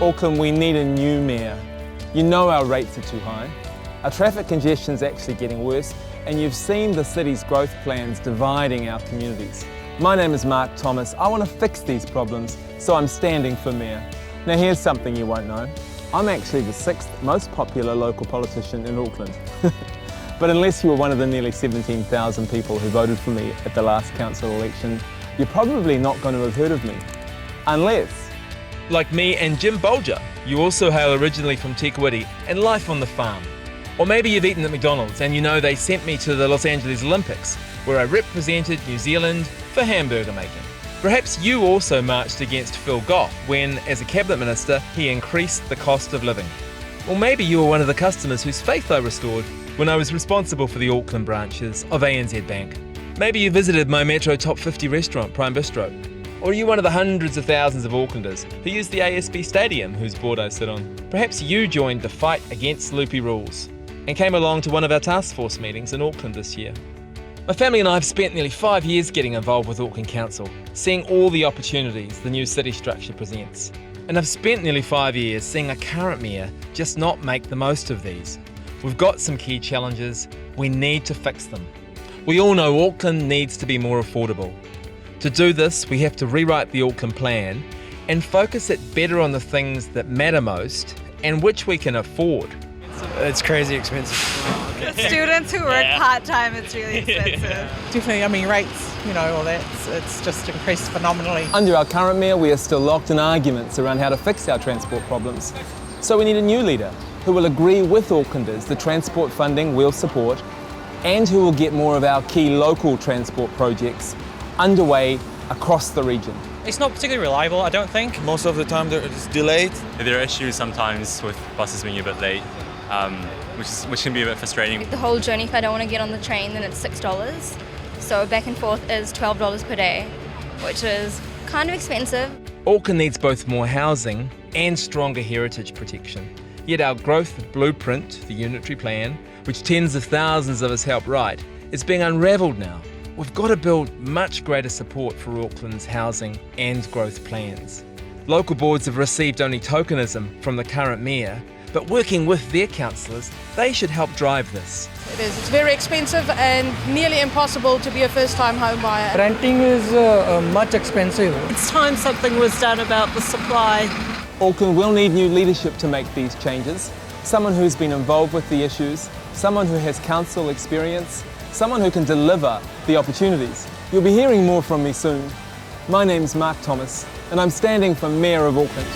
Auckland, we need a new mayor. You know our rates are too high. Our traffic congestion is actually getting worse, and you've seen the city's growth plans dividing our communities. My name is Mark Thomas. I want to fix these problems, so I'm standing for mayor. Now here's something you won't know. I'm actually the 6th most popular local politician in Auckland. But unless you were one of the nearly 17,000 people who voted for me at the last council election, you're probably not going to have heard of me. Unless... Like me and Jim Bolger, you also hail originally from Te Kuiti and life on the farm. Or maybe you've eaten at McDonald's and you know they sent me to the Los Angeles Olympics, where I represented New Zealand for hamburger making. Perhaps you also marched against Phil Goff when, as a cabinet minister, he increased the cost of living. Or maybe you were one of the customers whose faith I restored when I was responsible for the Auckland branches of ANZ Bank. Maybe you visited my Metro Top 50 restaurant, Prime Bistro. Or are you one of the hundreds of thousands of Aucklanders who use the ASB Stadium whose board I sit on? Perhaps you joined the fight against loopy rules and came along to one of our task force meetings in Auckland this year. My family and I have spent nearly 5 years getting involved with Auckland Council, seeing all the opportunities the new city structure presents. And I've spent nearly 5 years seeing a current mayor just not make the most of these. We've got some key challenges, we need to fix them. We all know Auckland needs to be more affordable. To do this, we have to rewrite the Auckland Plan and focus it better on the things that matter most and which we can afford. It's crazy expensive. For students who work part-time, it's really expensive. Definitely, rates, all that, it's just increased phenomenally. Under our current mayor, we are still locked in arguments around how to fix our transport problems. So we need a new leader who will agree with Aucklanders the transport funding we'll support and who will get more of our key local transport projects underway across the region. It's not particularly reliable, I don't think. Most of the time it's delayed. There are issues sometimes with buses being a bit late, which can be a bit frustrating. The whole journey, if I don't want to get on the train, then it's $6. So back and forth is $12 per day, which is kind of expensive. Auckland needs both more housing and stronger heritage protection. Yet our growth blueprint, the unitary plan, which tens of thousands of us helped write, is being unravelled now. We've got to build much greater support for Auckland's housing and growth plans. Local boards have received only tokenism from the current mayor, but working with their councillors, they should help drive this. It is. It's very expensive and nearly impossible to be a first-time home buyer. Renting is much expensive. It's time something was done about the supply. Auckland will need new leadership to make these changes. Someone who's been involved with the issues, someone who has council experience, someone who can deliver the opportunities. You'll be hearing more from me soon. My name's Mark Thomas, and I'm standing for Mayor of Auckland.